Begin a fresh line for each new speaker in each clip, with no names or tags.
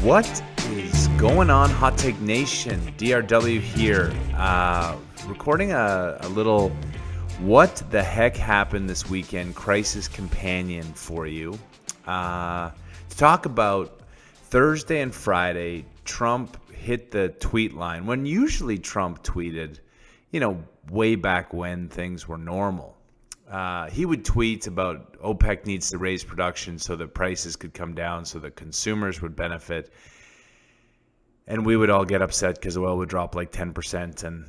What is going on, Hot Take Nation? DRW here, recording a little what the heck happened this weekend crisis companion for you. To talk about Thursday and Friday, Trump hit the tweet line when usually Trump tweeted, way back when things were normal. He would tweet about OPEC needs to raise production so that prices could come down so that consumers would benefit. And we would all get upset because oil would drop like 10%. And,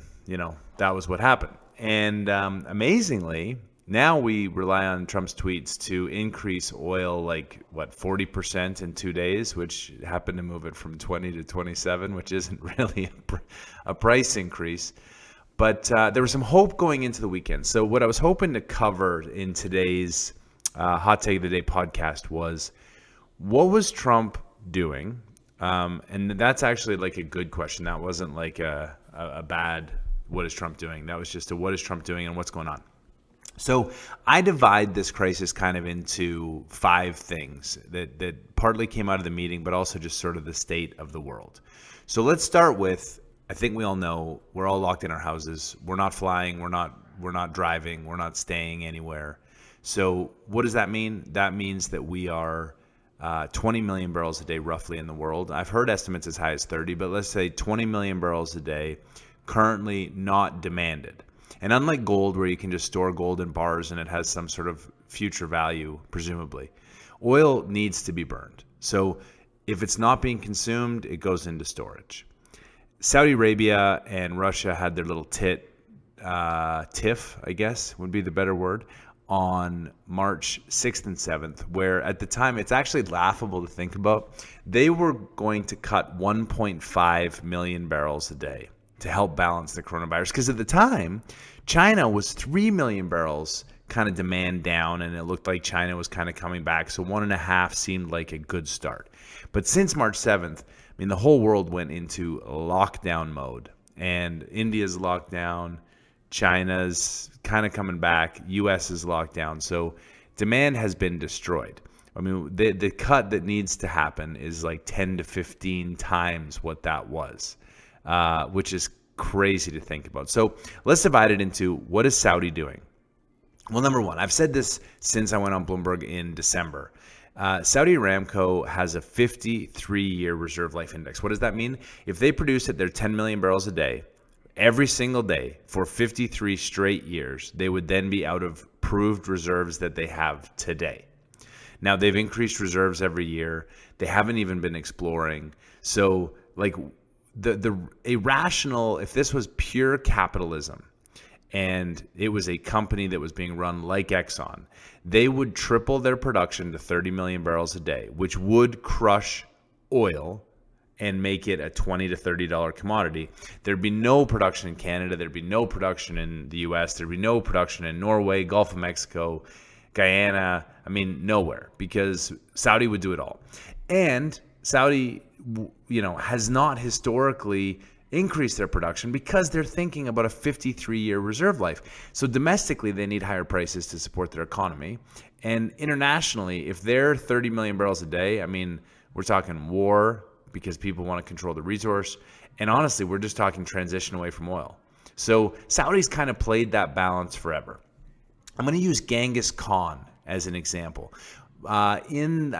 that was what happened. And amazingly, now we rely on Trump's tweets to increase oil 40% in 2 days, which happened to move it from 20 to 27, which isn't really a price increase. But there was some hope going into the weekend. So what I was hoping to cover in today's Hot Take of the Day podcast was, what was Trump doing? And that's actually a good question. That wasn't a bad, what is Trump doing? That was just a what is Trump doing and what's going on? So I divide this crisis kind of into 5 things that partly came out of the meeting, but also just sort of the state of the world. So let's start with, I think we all know we're all locked in our houses. We're not flying. We're not driving. We're not staying anywhere. So what does that mean? That means that we are 20 million barrels a day roughly in the world. I've heard estimates as high as 30, but let's say 20 million barrels a day currently not demanded. And unlike gold, where you can just store gold in bars and it has some sort of future value, presumably, oil needs to be burned. So if it's not being consumed, it goes into storage. Saudi Arabia and Russia had their little tiff, I guess would be the better word, on March 6th and 7th, where at the time, it's actually laughable to think about, they were going to cut 1.5 million barrels a day to help balance the coronavirus. Because at the time, China was 3 million barrels kind of demand down, and it looked like China was kind of coming back. So 1.5 seemed like a good start. But since March 7th, the whole world went into lockdown mode, and India's locked down, China's kind of coming back, U.S. is locked down. So demand has been destroyed. The cut that needs to happen is 10 to 15 times what that was, which is crazy to think about. So let's divide it into, what is Saudi doing? Well, number one, I've said this since I went on Bloomberg in December. Saudi Aramco has a 53-year reserve life index. What does that mean? If they produce at their 10 million barrels a day, every single day for 53 straight years, they would then be out of proved reserves that they have today. Now, they've increased reserves every year. They haven't even been exploring. So, the irrational, if this was pure capitalism, and it was a company that was being run like Exxon, they would triple their production to 30 million barrels a day, which would crush oil and make it a $20 to $30 commodity. There'd be no production in Canada. There'd be no production in the U.S. There'd be no production in Norway, Gulf of Mexico, Guyana. Nowhere, because Saudi would do it all. And Saudi, has not historically increase their production because they're thinking about a 53-year reserve life. So domestically, they need higher prices to support their economy. And internationally, if they're 30 million barrels a day, we're talking war because people want to control the resource. And honestly, we're just talking transition away from oil. So Saudi's kind of played that balance forever. I'm going to use Genghis Khan as an example. I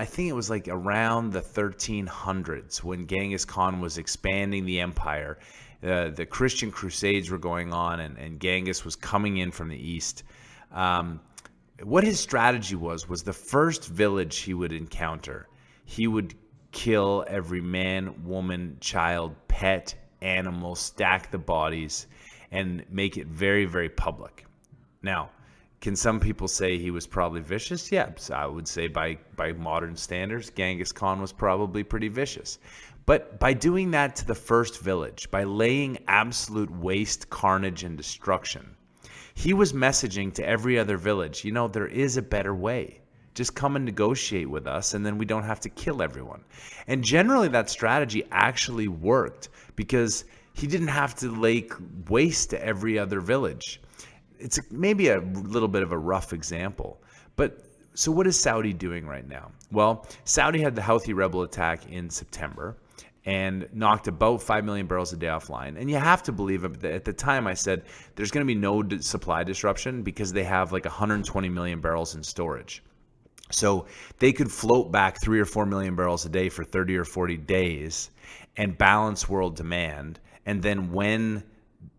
think it was around the 1300s when Genghis Khan was expanding the empire. The Christian Crusades were going on, and Genghis was coming in from the east. What his strategy was the first village he would encounter, he would kill every man, woman, child, pet, animal, stack the bodies, and make it very, very public. Now, can some people say he was probably vicious? Yeah, I would say by modern standards, Genghis Khan was probably pretty vicious. But by doing that to the first village, by laying absolute waste, carnage, and destruction, he was messaging to every other village, there is a better way. Just come and negotiate with us, and then we don't have to kill everyone. And generally, that strategy actually worked because he didn't have to lay waste to every other village. It's maybe a little bit of a rough example, but so what is Saudi doing right now? Well, Saudi had the Houthi rebel attack in September. and knocked about 5 million barrels a day offline. And you have to believe at the time I said there's going to be no supply disruption because they have like 120 million barrels in storage. So they could float back 3 or 4 million barrels a day for 30 or 40 days and balance world demand. And then when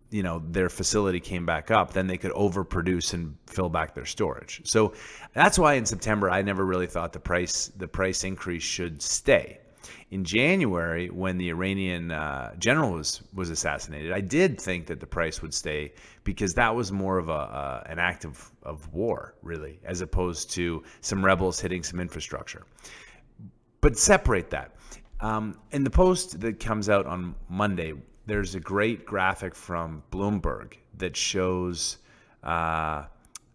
their facility came back up, then they could overproduce and fill back their storage. So that's why in September I never really thought the price increase should stay. In January, when the Iranian general was assassinated, I did think that the price would stay because that was more of an act of war, really, as opposed to some rebels hitting some infrastructure. But separate that. In the post that comes out on Monday, there's a great graphic from Bloomberg that shows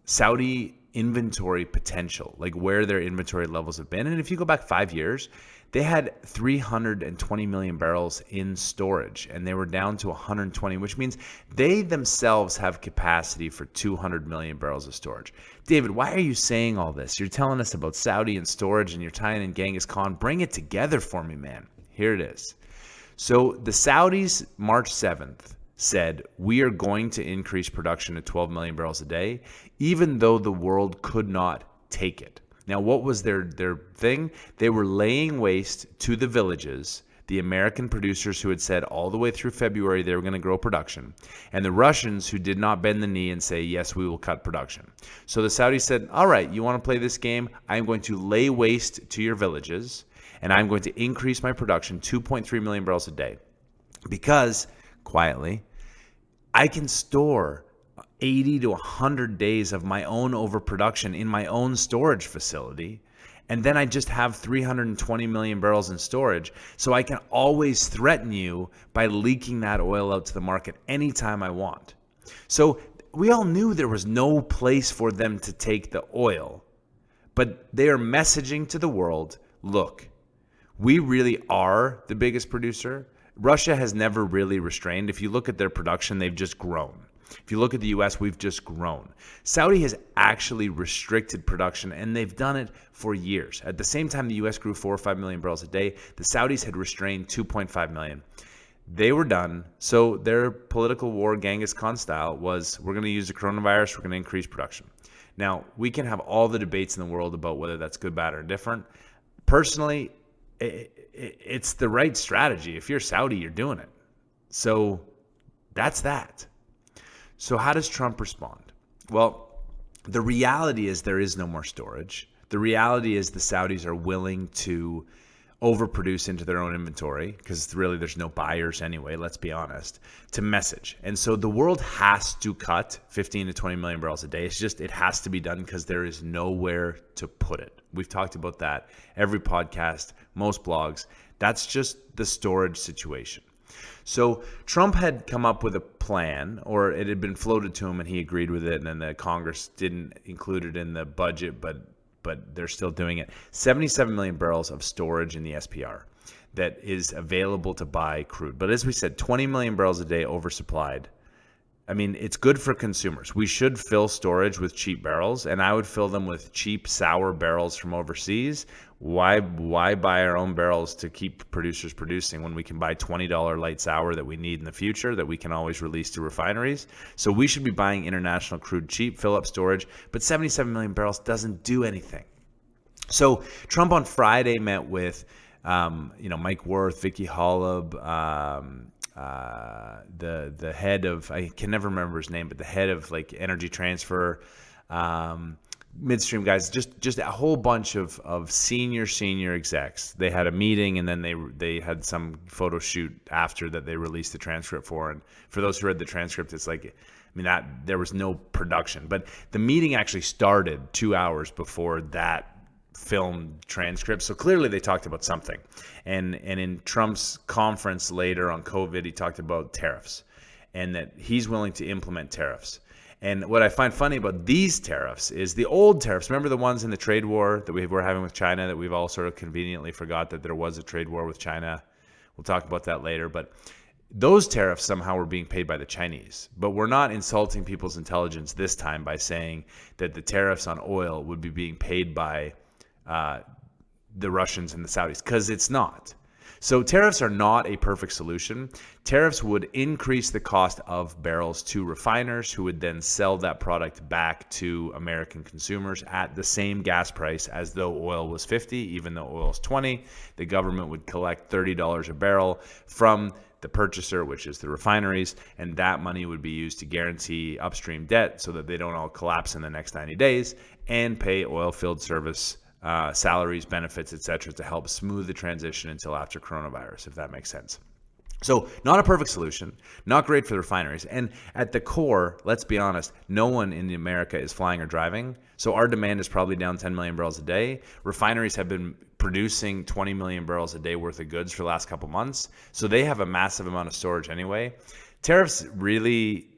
Saudi inventory potential, like where their inventory levels have been. And if you go back 5 years, they had 320 million barrels in storage, and they were down to 120, which means they themselves have capacity for 200 million barrels of storage. David, why are you saying all this? You're telling us about Saudi and storage, and you're tying in Genghis Khan. Bring it together for me, man. Here it is. So the Saudis, March 7th, said, we are going to increase production to 12 million barrels a day, even though the world could not take it. Now, what was their thing? They were laying waste to the villages, the American producers who had said all the way through February they were going to grow production, and the Russians who did not bend the knee and say, yes, we will cut production. So the Saudis said, all right, you want to play this game? I'm going to lay waste to your villages, and I'm going to increase my production 2.3 million barrels a day because, quietly, I can store 80 to 100 days of my own overproduction in my own storage facility, and then I just have 320 million barrels in storage, so I can always threaten you by leaking that oil out to the market anytime I want. So we all knew there was no place for them to take the oil, but they are messaging to the world, look, we really are the biggest producer. Russia has never really restrained. If you look at their production, they've just grown. If you look at the U.S., we've just grown. Saudi has actually restricted production, and they've done it for years. At the same time the U.S. grew 4 or 5 million barrels a day, the Saudis had restrained 2.5 million. They were done. So their political war, Genghis Khan style, was we're going to use the coronavirus, we're going to increase production. Now, we can have all the debates in the world about whether that's good, bad, or indifferent. Personally, it's the right strategy. If you're Saudi, you're doing it. So that's that. So how does Trump respond? Well, the reality is there is no more storage. The reality is the Saudis are willing to overproduce into their own inventory because really there's no buyers anyway, let's be honest, to message. And so the world has to cut 15 to 20 million barrels a day. It's just it has to be done because there is nowhere to put it. We've talked about that every podcast, most blogs. That's just the storage situation. So Trump had come up with a plan, or it had been floated to him and he agreed with it, and then the Congress didn't include it in the budget, but they're still doing it. 77 million barrels of storage in the SPR that is available to buy crude. But as we said, 20 million barrels a day oversupplied. I mean, it's good for consumers. We should fill storage with cheap barrels, and I would fill them with cheap, sour barrels from overseas. Why buy our own barrels to keep producers producing when we can buy $20 light sour that we need in the future that we can always release to refineries? So we should be buying international crude cheap, fill up storage, but 77 million barrels doesn't do anything. So Trump on Friday met with Mike Wirth, Vicky Holub, the head of, I can never remember his name, but the head of like Energy Transfer, midstream guys, just a whole bunch of senior execs. They had a meeting, and then they had some photo shoot after that they released the transcript for. And for those who read the transcript, it's like, there was no production, but the meeting actually started 2 hours before that filmed transcript. So clearly they talked about something. And in Trump's conference later on COVID, he talked about tariffs and that he's willing to implement tariffs. And what I find funny about these tariffs is the old tariffs. Remember the ones in the trade war that we were having with China that we've all sort of conveniently forgot that there was a trade war with China? We'll talk about that later. But those tariffs somehow were being paid by the Chinese. But we're not insulting people's intelligence this time by saying that the tariffs on oil would be being paid by the Russians and the Saudis, because it's not. So tariffs are not a perfect solution. Tariffs would increase the cost of barrels to refiners, who would then sell that product back to American consumers at the same gas price as though oil was 50, even though oil is 20. The government would collect $30 a barrel from the purchaser, which is the refineries, and that money would be used to guarantee upstream debt so that they don't all collapse in the next 90 days, and pay oil field service salaries, benefits, etc., to help smooth the transition until after coronavirus, if that makes sense. So not a perfect solution, not great for the refineries. And at the core, let's be honest, no one in America is flying or driving. So our demand is probably down 10 million barrels a day. Refineries have been producing 20 million barrels a day worth of goods for the last couple months. So they have a massive amount of storage anyway. Tariffs really,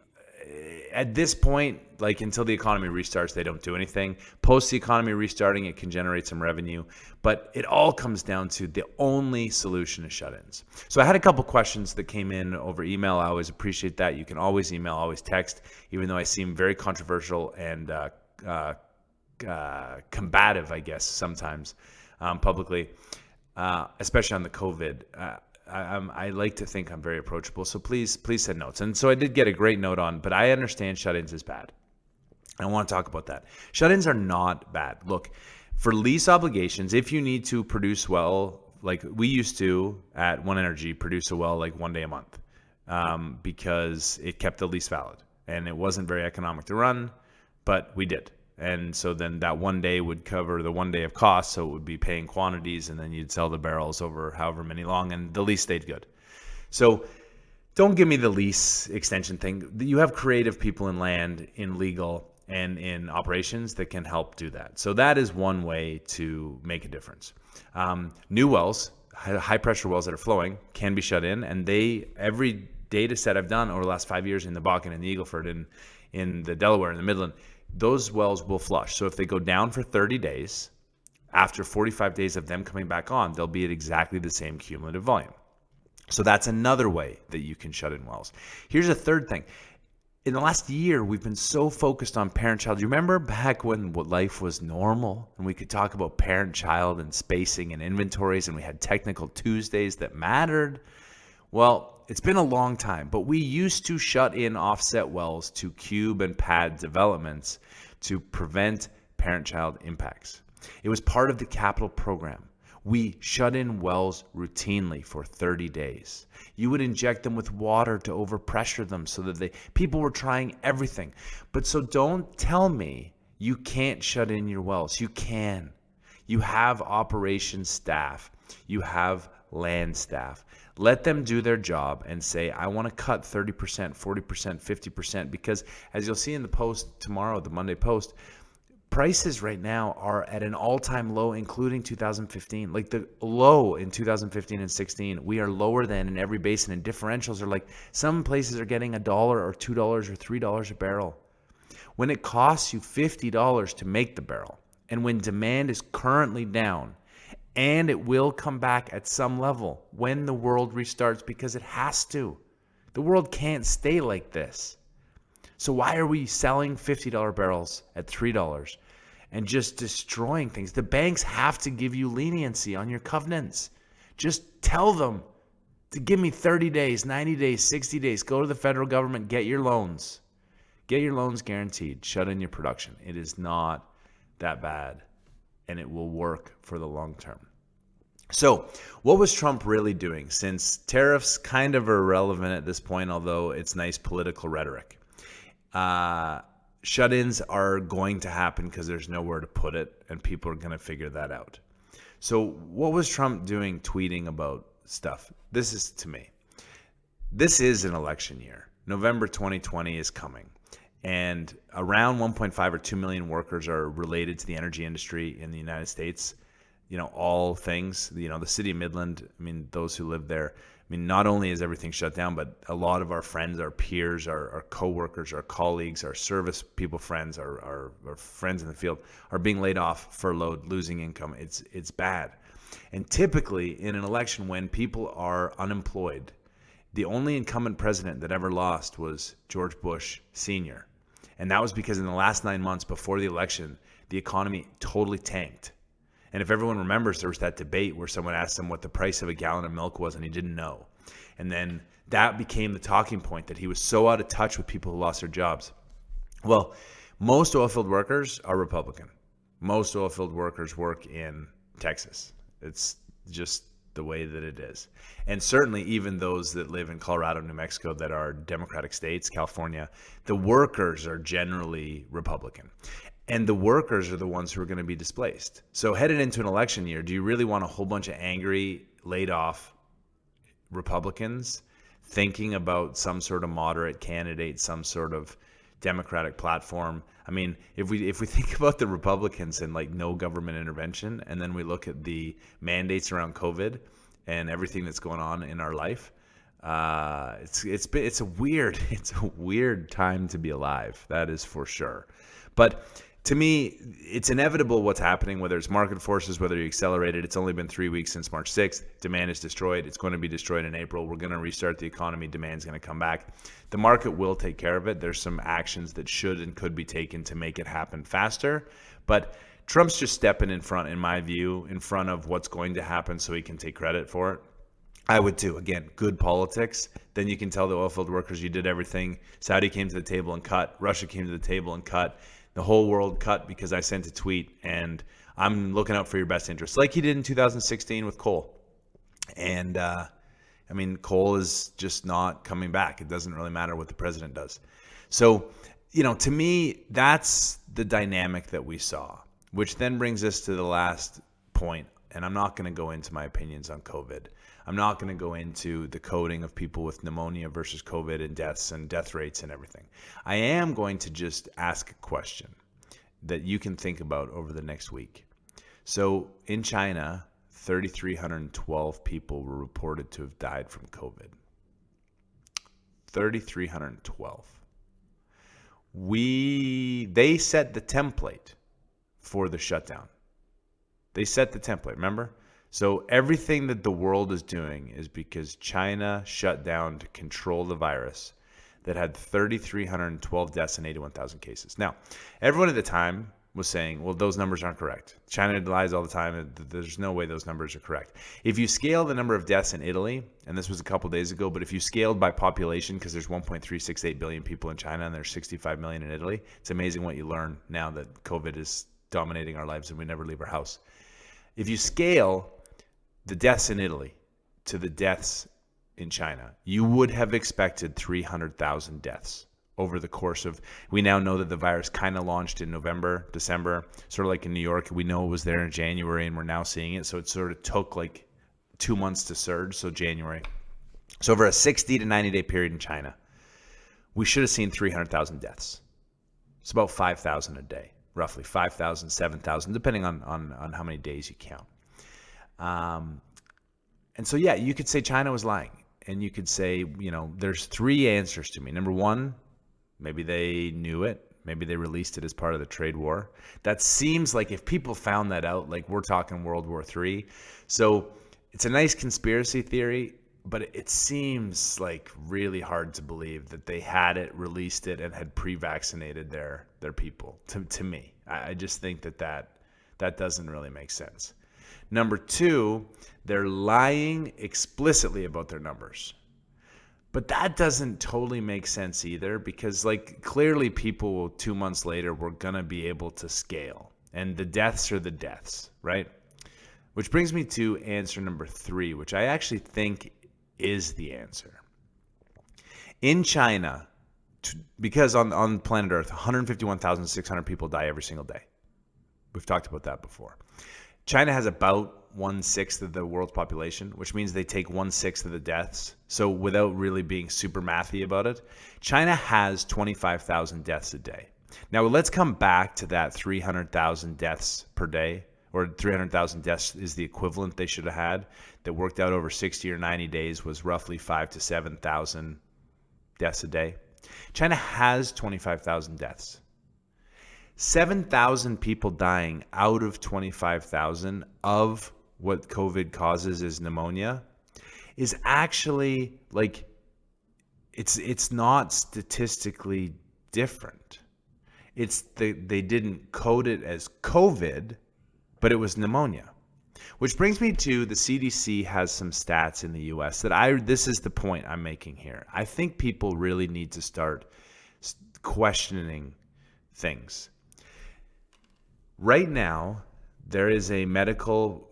at this point, like until the economy restarts, they don't do anything. Post the economy restarting, it can generate some revenue, but it all comes down to the only solution is shut-ins. So I had a couple questions that came in over email. I always appreciate that. You can always email, always text, even though I seem very controversial and combative, I guess, sometimes publicly, especially on the COVID. I like to think I'm very approachable, so please send notes. And so I did get a great note on, but I understand shut-ins is bad. I want to talk about that. Shut-ins are not bad. Look, for lease obligations, if you need to produce well, like we used to at One Energy, produce a well like 1 day a month because it kept the lease valid. And it wasn't very economic to run, but we did. And so then that 1 day would cover the 1 day of cost, so it would be paying quantities, and then you'd sell the barrels over however many long, and the lease stayed good. So don't give me the lease extension thing. You have creative people in land, in legal, and in operations that can help do that. So that is one way to make a difference. New wells, high pressure wells that are flowing, can be shut in, and every data set I've done over the last 5 years in the Bakken and the Eagle Ford and in the Delaware and the Midland, those wells will flush. So if they go down for 30 days, after 45 days of them coming back on, they'll be at exactly the same cumulative volume. So that's another way that you can shut in wells. Here's a third thing. In the last year, we've been so focused on parent-child. You remember back when life was normal and we could talk about parent-child and spacing and inventories, and we had technical Tuesdays that mattered? Well, it's been a long time, but we used to shut in offset wells to cube and pad developments to prevent parent-child impacts. It was part of the capital program. We shut in wells routinely for 30 days. You would inject them with water to overpressure them so that people were trying everything. But so don't tell me you can't shut in your wells. You can. You have operations staff. You have land staff. Let them do their job and say, I want to cut 30%, 40%, 50%, because as you'll see in the post tomorrow, the Monday post, prices right now are at an all-time low, including 2015. Like the low in 2015 and 16, we are lower than in every basin, and differentials are like some places are getting $1 or $2 or $3 a barrel. When it costs you $50 to make the barrel, and when demand is currently down, and it will come back at some level when the world restarts, because it has to. The world can't stay like this. So why are we selling $50 barrels at $3 and just destroying things? The banks have to give you leniency on your covenants. Just tell them to give me 30 days, 90 days, 60 days. Go to the federal government, get your loans. Get your loans guaranteed. Shut in your production. It is not that bad, and it will work for the long term. So what was Trump really doing, since tariffs kind of are irrelevant at this point, although it's nice political rhetoric? Shut-ins are going to happen because there's nowhere to put it, and people are going to figure that out. So what was Trump doing tweeting about stuff? This is, to me, this is an election year. November 2020 is coming, and around 1.5 or 2 million workers are related to the energy industry in the United States. You know, all things, the city of Midland, I mean, those who live there, I mean, not only is everything shut down, but a lot of our friends, our peers, our coworkers, our colleagues, our service people friends, our friends in the field are being laid off, furloughed, losing income. It's bad. And typically in an election when people are unemployed, the only incumbent president that ever lost was George Bush Sr. And that was because in the last 9 months before the election, the economy totally tanked. And if everyone remembers, there was that debate where someone asked him what the price of a gallon of milk was, and he didn't know. And then that became the talking point, that he was so out of touch with people who lost their jobs. Well, most oilfield workers are Republican. Most oilfield workers work in Texas. It's just the way that it is. And certainly even those that live in Colorado, New Mexico, that are Democratic states, California, the workers are generally Republican. And the workers are the ones who are going to be displaced. So headed into an election year, do you really want a whole bunch of angry, laid off Republicans thinking about some sort of moderate candidate, some sort of Democratic platform? I mean, if we think about the Republicans and like no government intervention, and then we look at the mandates around COVID and everything that's going on in our life, it's a weird time to be alive. That is for sure. But to me, it's inevitable what's happening, whether it's market forces, whether you accelerate it. It's only been 3 weeks since March 6th. Demand is destroyed. It's going to be destroyed in April. We're going to restart the economy. Demand's going to come back. The market will take care of it. There's some actions that should and could be taken to make it happen faster. But Trump's just stepping in front, in my view, in front of what's going to happen so he can take credit for it. I would too. Again, good politics. Then you can tell the oilfield workers you did everything. Saudi came to the table and cut. Russia came to the table and cut. The whole world cut because I sent a tweet, and I'm looking out for your best interests, like he did in 2016 with coal. And coal is just not coming back. It doesn't really matter what the president does. So, to me, that's the dynamic that we saw, which then brings us to the last point. And I'm not going to go into my opinions on COVID. I'm not going to go into the coding of people with pneumonia versus COVID and deaths and death rates and everything. I am going to just ask a question that you can think about over the next week. So in China, 3,312 people were reported to have died from COVID. 3,312. They set the template for the shutdown. They set the template, remember? So everything that the world is doing is because China shut down to control the virus that had 3,312 deaths and 81,000 cases. Now, everyone at the time was saying, well, those numbers aren't correct. China lies all the time. There's no way those numbers are correct. If you scale the number of deaths in Italy, and this was a couple days ago, but if you scaled by population, because there's 1.368 billion people in China and there's 65 million in Italy, it's amazing what you learn now that COVID is dominating our lives and we never leave our house. If you scale the deaths in Italy to the deaths in China, you would have expected 300,000 deaths over the course of, we now know that the virus kind of launched in November, December, sort of like in New York. We know it was there in January and we're now seeing it. So it sort of took like 2 months to surge. So January. So over a 60 to 90 day period in China, we should have seen 300,000 deaths. It's about 5,000 a day, roughly 5,000, 7,000, depending on how many days you count. And so, yeah, you could say China was lying, and you could say, there's three answers to me. Number one, maybe they knew it. Maybe they released it as part of the trade war. That seems like if people found that out, like we're talking World War III. So it's a nice conspiracy theory, but it seems like really hard to believe that they had it, released it, and had pre-vaccinated their people. To me, I just think that doesn't really make sense. Number two, they're lying explicitly about their numbers. But that doesn't totally make sense either, because clearly people 2 months later were going to be able to scale. And the deaths are the deaths, right? Which brings me to answer number three, which I actually think is the answer. In China, because on planet Earth, 151,600 people die every single day. We've talked about that before. China has about 1/6 of the world's population, which means they take 1/6 of the deaths. So without really being super mathy about it, China has 25,000 deaths a day. Now let's come back to that 300,000 deaths per day, or 300,000 deaths is the equivalent they should have had. That worked out over 60 or 90 days was roughly 5,000 to 7,000 deaths a day. China has 25,000 deaths. 7,000 people dying out of 25,000 of what COVID causes is pneumonia is actually it's not statistically different. They didn't code it as COVID, but it was pneumonia. Which brings me to the CDC has some stats in the US this is the point I'm making here. I think people really need to start questioning things. Right now, there is a medical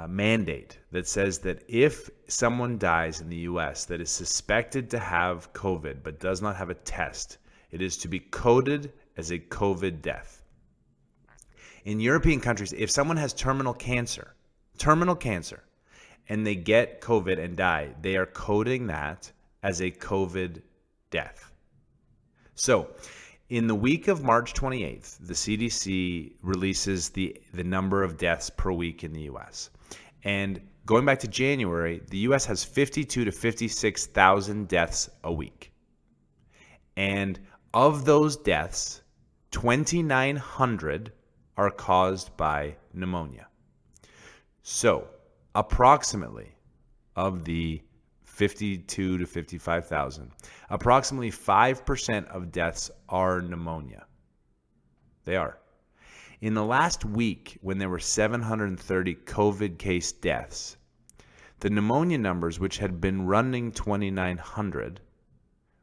mandate that says that if someone dies in the US that is suspected to have COVID but does not have a test, it is to be coded as a COVID death. In European countries, if someone has terminal cancer, and they get COVID and die, they are coding that as a COVID death. So, in the week of March 28th, the CDC releases the number of deaths per week in the U.S. And going back to January, the U.S. has 52 to 56,000 deaths a week. And of those deaths, 2,900 are caused by pneumonia. So, approximately of the 52 to 55,000, approximately 5% of deaths are pneumonia. They are. In the last week, when there were 730 COVID case deaths, the pneumonia numbers, which had been running 2,900,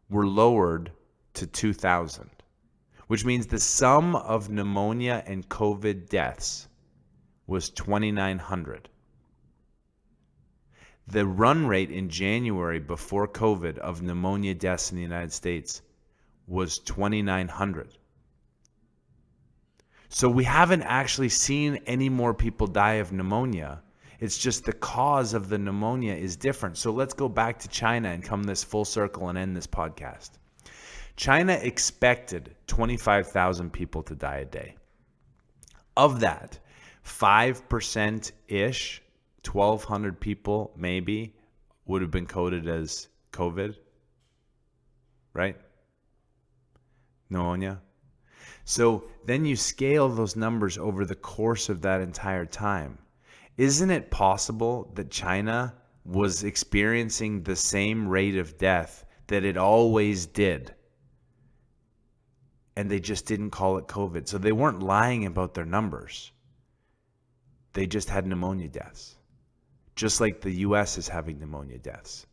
were lowered to 2,000, which means the sum of pneumonia and COVID deaths was 2,900. The run rate in January before COVID of pneumonia deaths in the United States was 2,900. So we haven't actually seen any more people die of pneumonia. It's just the cause of the pneumonia is different. So let's go back to China and come this full circle and end this podcast. China expected 25,000 people to die a day. Of that, 5%-ish, 1,200 people maybe, would have been coded as COVID, right? Pneumonia. So then you scale those numbers over the course of that entire time. Isn't it possible that China was experiencing the same rate of death that it always did? And they just didn't call it COVID. So they weren't lying about their numbers. They just had pneumonia deaths. Just like the US is having pneumonia deaths.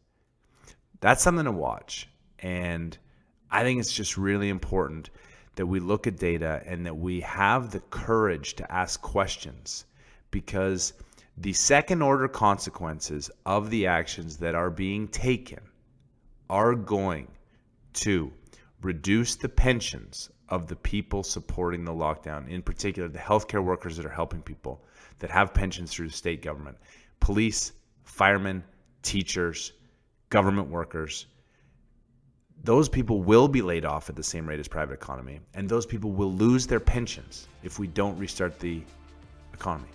That's something to watch. And I think it's just really important that we look at data and that we have the courage to ask questions, because the second order consequences of the actions that are being taken are going to reduce the pensions of the people supporting the lockdown, in particular the healthcare workers that are helping people that have pensions through the state government, police, firemen, teachers, government workers. Those people will be laid off at the same rate as private economy, and those people will lose their pensions if we don't restart the economy.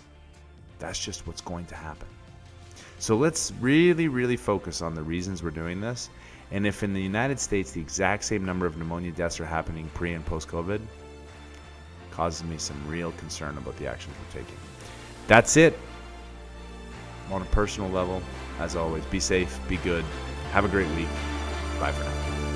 That's just what's going to happen. So let's really, really focus on the reasons we're doing this. And if in the United States the exact same number of pneumonia deaths are happening pre and post-COVID, causes me some real concern about the actions we're taking. That's it. On a personal level, as always, be safe, be good, have a great week. Bye for now.